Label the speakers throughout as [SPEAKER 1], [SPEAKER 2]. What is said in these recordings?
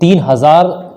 [SPEAKER 1] 3,000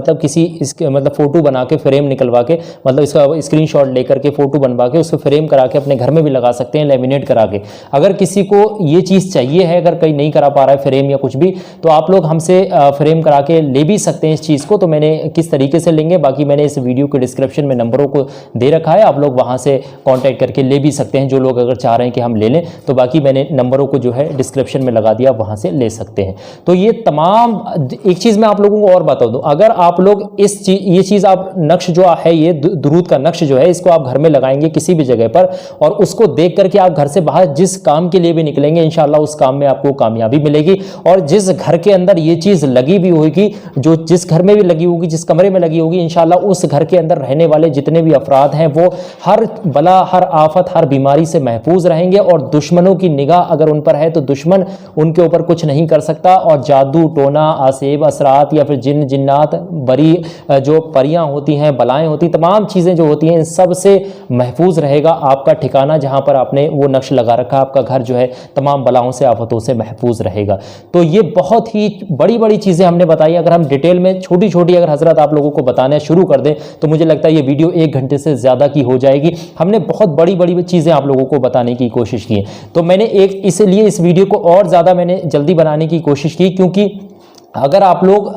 [SPEAKER 1] مطلب کسی اس کے مطلب فوٹو بنا کے فریم نکلوا کے مطلب اس کا اسکرین شاٹ لے کر کے فوٹو بنوا کے اس کو فریم کرا کے اپنے گھر میں بھی لگا سکتے ہیں لیمینیٹ کرا کے. اگر کسی کو یہ چیز چاہیے ہے, اگر کوئی نہیں کرا پا رہا ہے فریم یا کچھ بھی, تو آپ لوگ ہم سے فریم کرا کے لے بھی سکتے ہیں اس چیز کو. تو میں نے کس طریقے سے لیں گے باقی میں نے اس ویڈیو کے ڈسکرپشن میں نمبروں کو دے رکھا ہے, آپ لوگ وہاں سے کانٹیکٹ کر کے لے بھی سکتے ہیں. جو لوگ اگر چاہ رہے ہیں کہ ہم لے لیں تو باقی میں نے نمبروں کو جو ہے ڈسکرپشن میں لگا دیا, وہاں سے لے سکتے ہیں. تو یہ تمام ایک چیز میں آپ لوگوں کو اور بتا دوں, اگر آپ لوگ یہ چیز آپ نقش جو ہے, یہ درود کا نقش جو ہے, اس کو آپ گھر میں لگائیں گے کسی بھی جگہ پر, اور اس کو دیکھ کر کے آپ گھر سے باہر جس کام کے لیے بھی نکلیں گے انشاءاللہ اس کام میں آپ کو کامیابی ملے گی. اور جس گھر کے اندر یہ چیز لگی بھی ہوگی, جو جس گھر میں بھی لگی ہوگی, جس کمرے میں لگی ہوگی, انشاءاللہ اس گھر کے اندر رہنے والے جتنے بھی افراد ہیں وہ ہر بلا, ہر آفت, ہر بیماری سے محفوظ رہیں گے. اور دشمنوں کی نگاہ اگر ان پر ہے تو دشمن ان کے اوپر کچھ نہیں کر سکتا. اور جادو ٹونا, آسیب, اثرات یا پھر جن جنات, بری جو پریاں ہوتی ہیں, بلائیں ہوتی, تمام چیزیں جو ہوتی ہیں ان سب سے محفوظ رہے گا آپ کا ٹھکانہ جہاں پر آپ نے وہ نقش لگا رکھا. آپ کا گھر جو ہے تمام بلاؤں سے, آفتوں سے محفوظ رہے گا. تو یہ بہت ہی بڑی بڑی چیزیں ہم نے بتائی. اگر ہم ڈیٹیل میں چھوٹی چھوٹی اگر حضرت آپ لوگوں کو بتانا شروع کر دیں تو مجھے لگتا ہے یہ ویڈیو 1 گھنٹے سے زیادہ کی ہو جائے گی. ہم نے بہت بڑی بڑی چیزیں آپ لوگوں کو بتانے کی کوشش کی ہے. تو میں نے اس لیے اس ویڈیو کو اور زیادہ میں نے جلدی بنانے کی کوشش کی, کیونکہ اگر آپ لوگ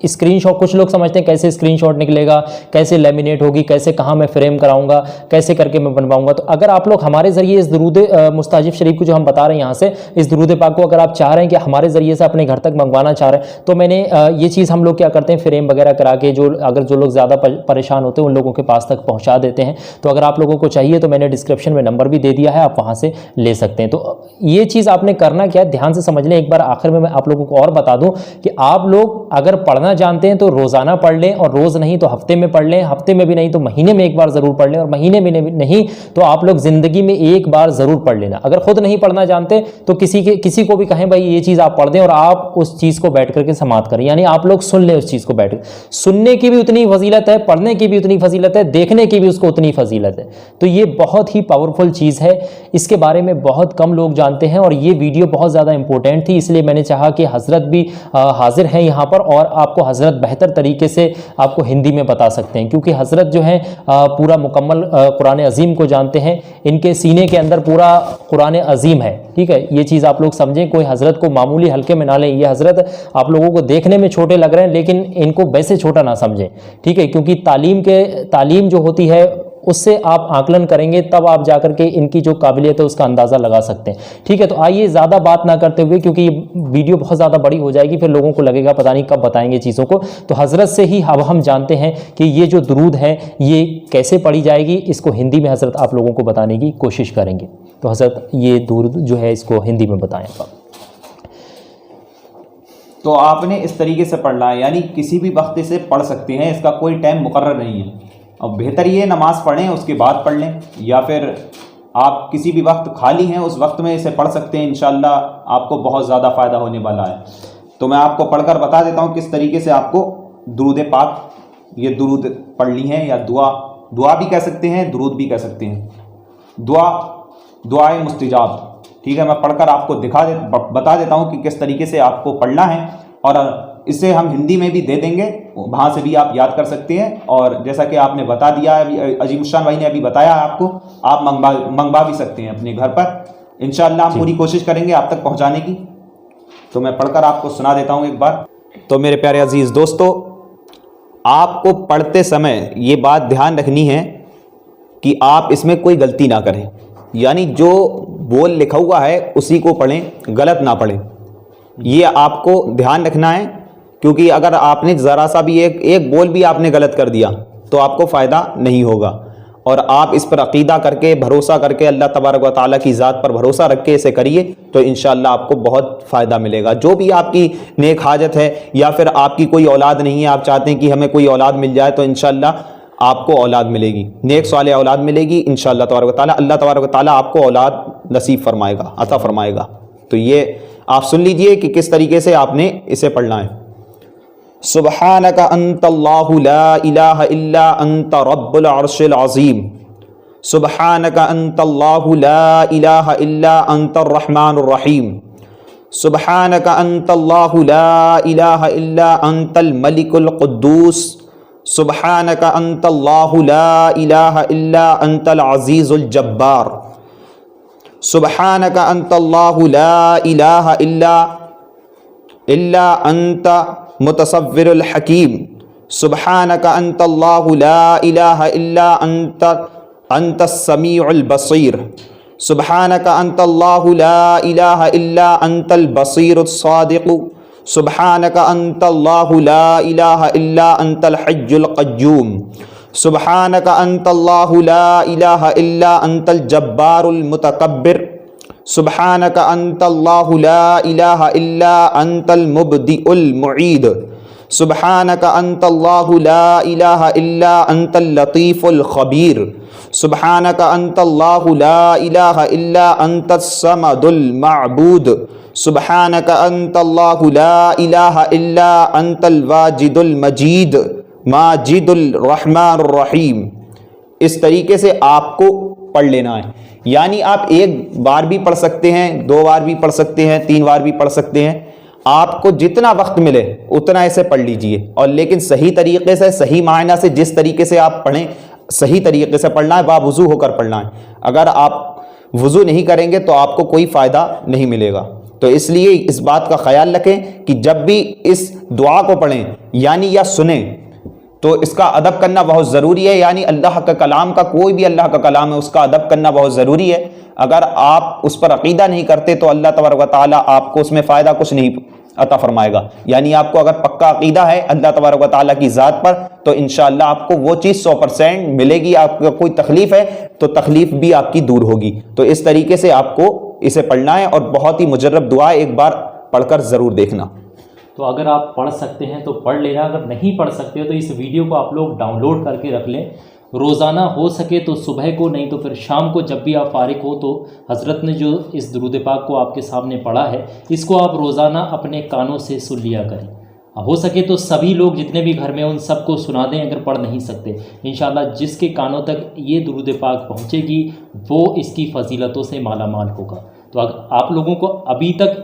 [SPEAKER 1] اسکرین شاٹ, کچھ لوگ سمجھتے ہیں کیسے اسکرین شاٹ نکلے گا, کیسے لیمینیٹ ہوگی, کیسے کہاں میں فریم کراؤں گا, کیسے کر کے میں بنواؤں گا. تو اگر آپ لوگ ہمارے ذریعے اس درود مستاجب شریف کو جو ہم بتا رہے ہیں یہاں سے, اس درود پاک کو اگر آپ چاہ رہے ہیں کہ ہمارے ذریعے سے اپنے گھر تک منگوانا چاہ رہے ہیں, تو میں نے یہ چیز ہم لوگ کیا کرتے ہیں فریم وغیرہ کرا کے جو لوگ زیادہ پریشان ہوتے ہیں ان لوگوں کے پاس تک پہنچا دیتے ہیں. تو اگر آپ لوگوں کو چاہیے تو میں نے ڈسکرپشن میں نمبر بھی دے دیا ہے, آپ وہاں سے لے سکتے ہیں. تو یہ چیز آپ نے کرنا کیا ہے دھیان سے سمجھ لیں. ایک بار آخر میں آپ لوگوں کو اور بتا دوں کہ آپ لوگ اگر پڑھنا جانتے ہیں تو روزانہ پڑھ لیں, اور روز نہیں تو ہفتے میں پڑھ لیں, ہفتے میں بھی نہیں تو مہینے میں ایک بار ضرور پڑھ لیں, اور مہینے میں نہیں تو آپ لوگ زندگی میں ایک بار ضرور پڑھ لینا. اگر خود نہیں پڑھنا جانتے تو کسی کو بھی کہیں بھائی یہ چیز آپ پڑھ دیں, اور آپ اس چیز کو بیٹھ کر کے سماعت کریں, یعنی آپ لوگ سن لیں اس چیز کو بیٹھ کر. سننے کی بھی اتنی فضیلت ہے, پڑھنے کی بھی اتنی فضیلت ہے, دیکھنے کی بھی اس کو اتنی فضیلت ہے. تو یہ بہت ہی پاورفل چیز ہے, اس کے بارے میں بہت کم لوگ جانتے ہیں, اور یہ ویڈیو بہت زیادہ امپورٹنٹ تھی, اس لیے میں نے چاہا کہ حضرت بھی حاضر ہیں یہاں پر, اور آپ کو حضرت بہتر طریقے سے آپ کو ہندی میں بتا سکتے ہیں, کیونکہ حضرت جو ہیں پورا مکمل قرآن عظیم کو جانتے ہیں. ان کے سینے کے اندر پورا قرآن عظیم ہے. ٹھیک ہے, یہ چیز آپ لوگ سمجھیں, کوئی حضرت کو معمولی ہلکے میں نہ لیں. یہ حضرت آپ لوگوں کو دیکھنے میں چھوٹے لگ رہے ہیں لیکن ان کو ویسے چھوٹا نہ سمجھیں. ٹھیک ہے, کیونکہ تعلیم جو ہوتی ہے اس سے آپ آکلن کریں گے تب آپ جا کر کے ان کی جو قابلیت ہے اس کا اندازہ لگا سکتے ہیں. ٹھیک ہے, تو آئیے زیادہ بات نہ کرتے ہوئے, کیونکہ یہ ویڈیو بہت زیادہ بڑی ہو جائے گی, پھر لوگوں کو لگے گا پتہ نہیں کب بتائیں گے چیزوں کو. تو حضرت سے ہی اب ہم جانتے ہیں کہ یہ جو درود ہے یہ کیسے پڑھی جائے گی. اس کو ہندی میں حضرت آپ لوگوں کو بتانے کی کوشش کریں گے. تو حضرت یہ درود جو ہے اس کو ہندی میں بتائیں.
[SPEAKER 2] تو آپ نے اس طریقے سے پڑھنا ہے, یعنی کسی بھی وقت سے پڑھ سکتے ہیں, اس کا کوئی ٹائم مقرر نہیں ہے. اور بہتر یہ نماز پڑھیں اس کے بعد پڑھ لیں, یا پھر آپ کسی بھی وقت خالی ہیں اس وقت میں اسے پڑھ سکتے ہیں. انشاءاللہ آپ کو بہت زیادہ فائدہ ہونے والا ہے. تو میں آپ کو پڑھ کر بتا دیتا ہوں کس طریقے سے آپ کو درود پاک, یہ درود پڑھنی ہے, یا دعا بھی کہہ سکتے ہیں, درود بھی کہہ سکتے ہیں. دعائے مستجاب. ٹھیک ہے, میں پڑھ کر آپ کو بتا دیتا ہوں کہ کس طریقے سے آپ کو پڑھنا ہے, اور اسے ہم ہندی میں بھی دے دیں گے, وہاں سے بھی آپ یاد کر سکتے ہیں. اور جیسا کہ آپ نے بتا دیا ہے, عظیم الشان بھائی نے ابھی بتایا آپ کو, آپ منگوا بھی سکتے ہیں اپنے گھر پر. انشاءاللہ ہم پوری کوشش کریں گے آپ تک پہنچانے کی. تو میں پڑھ کر آپ کو سنا دیتا ہوں ایک بار. تو میرے پیارے عزیز دوستو, آپ کو پڑھتے سمے یہ بات دھیان رکھنی ہے کہ آپ اس میں کوئی غلطی نہ کریں, یعنی جو بول لکھا ہوا ہے اسی کو پڑھیں, غلط نہ پڑھیں. یہ آپ کو دھیان رکھنا ہے, کیونکہ اگر آپ نے ذرا سا بھی ایک بول بھی آپ نے غلط کر دیا تو آپ کو فائدہ نہیں ہوگا. اور آپ اس پر عقیدہ کر کے, بھروسہ کر کے, اللہ تبارک و تعالیٰ کی ذات پر بھروسہ رکھ کے اسے کریے, تو انشاءاللہ آپ کو بہت فائدہ ملے گا. جو بھی آپ کی نیک حاجت ہے, یا پھر آپ کی کوئی اولاد نہیں ہے, آپ چاہتے ہیں کہ ہمیں کوئی اولاد مل جائے, تو انشاءاللہ آپ کو اولاد ملے گی, نیک صالح اولاد ملے گی انشاءاللہ تبارک و تعالیٰ. اللہ تبارک و تعالیٰ آپ کو اولاد نصیب فرمائے گا, عطا فرمائے گا. تو یہ آپ سن لیجئے کہ کس طریقے سے آپ نے اسے پڑھنا ہے. سبحانک انت اللہ لا الہ الا انت رب العرش العظیم. سبحانک انت اللہ لا الہ الا انت الرحمن الرحیم. سبحانک انت اللہ لا الہ الا انت الملک القدوس سبحانک انت اللہ لا الہ الا انت العزیز الجبار سبحانک انت اللہ لا الہ الا انت متصور الحکیم سبحانک انت اللہ لا الہ الا انت السمیع البصیر سبحانک انت اللہ لا الہ الا انت البصیر الصادق سبحانک انت اللہ لا الہ الا انت الحی القیوم سبحانک انت اللہ لا الہ الا انت الجبار المتکبر سبحانک انت اللہ لا الہ الا انت المبدئ المعید سبحانک انت اللہ لا الہ الا انت اللطیف الخبیر سبحانک انت اللہ لا الہ الا انت الصمد المعبود سبحانک انت اللہ لا الہ الا انت الواجد المجید ماجد الرحمن الرحیم۔ اس طریقے سے آپ کو پڑھ لینا ہے، یعنی آپ ایک بار بھی پڑھ سکتے ہیں، 2 بار بھی پڑھ سکتے ہیں، 3 بار بھی پڑھ سکتے ہیں، آپ کو جتنا وقت ملے اتنا ایسے پڑھ لیجئے، اور لیکن صحیح طریقے سے، صحیح معنی سے، جس طریقے سے آپ پڑھیں صحیح طریقے سے پڑھنا ہے، باوضو ہو کر پڑھنا ہے۔ اگر آپ وضو نہیں کریں گے تو آپ کو کوئی فائدہ نہیں ملے گا۔ تو اس لیے اس بات کا خیال رکھیں کہ جب بھی اس دعا کو پڑھیں یعنی یا سنیں تو اس کا ادب کرنا بہت ضروری ہے، یعنی اللہ کا کلام کا، کوئی بھی اللہ کا کلام ہے اس کا ادب کرنا بہت ضروری ہے۔ اگر آپ اس پر عقیدہ نہیں کرتے تو اللہ تبارک و تعالیٰ آپ کو اس میں فائدہ کچھ نہیں عطا فرمائے گا، یعنی آپ کو اگر پکا عقیدہ ہے اللہ تبارک و تعالیٰ کی ذات پر تو انشاءاللہ آپ کو وہ چیز 100% ملے گی۔ آپ کو کوئی تکلیف ہے تو تکلیف بھی آپ کی دور ہوگی۔ تو اس طریقے سے آپ کو اسے پڑھنا ہے، اور بہت ہی مجرب دعا ہے، ایک بار پڑھ کر ضرور دیکھنا۔
[SPEAKER 1] تو اگر آپ پڑھ سکتے ہیں تو پڑھ لینا، اگر نہیں پڑھ سکتے تو اس ویڈیو کو آپ لوگ ڈاؤن لوڈ کر کے رکھ لیں، روزانہ ہو سکے تو صبح کو، نہیں تو پھر شام کو جب بھی آپ فارغ ہو تو حضرت نے جو اس درود پاک کو آپ کے سامنے پڑھا ہے اس کو آپ روزانہ اپنے کانوں سے سن لیا کریں۔ ہو سکے تو سبھی لوگ جتنے بھی گھر میں ان سب کو سنا دیں اگر پڑھ نہیں سکتے۔ انشاءاللہ جس کے کانوں تک یہ درود پاک پہنچے گی وہ اس کی فضیلتوں سے مالا مال ہوگا۔ تو اگر آپ لوگوں کو ابھی تک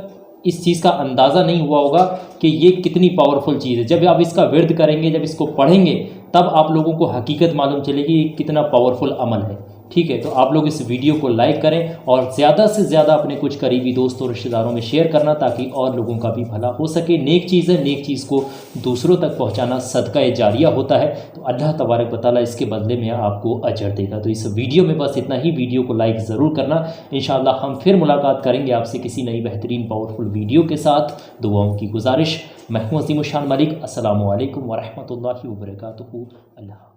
[SPEAKER 1] اس چیز کا اندازہ نہیں ہوا ہوگا کہ یہ کتنی پاورفل چیز ہے، جب آپ اس کا ورد کریں گے، جب اس کو پڑھیں گے تب آپ لوگوں کو حقیقت معلوم چلے گی یہ کتنا پاورفل عمل ہے۔ ٹھیک ہے، تو آپ لوگ اس ویڈیو کو لائک کریں اور زیادہ سے زیادہ اپنے کچھ قریبی دوستوں اور رشتہ داروں میں شیئر کرنا تاکہ اور لوگوں کا بھی بھلا ہو سکے۔ نیک چیز ہے، نیک چیز کو دوسروں تک پہنچانا صدقہ جاریہ ہوتا ہے، تو اللہ تبارک و تعالیٰ اس کے بدلے میں آپ کو اجر دے گا۔ تو اس ویڈیو میں بس اتنا ہی، ویڈیو کو لائک ضرور کرنا۔ انشاءاللہ ہم پھر ملاقات کریں گے آپ سے کسی نئی بہترین پاورفل ویڈیو کے ساتھ۔ دعاؤں کی گزارش، میں ہوں عظیم الشان ملک۔ السلام علیکم ورحمۃ اللہ وبرکاتہ۔ اللہ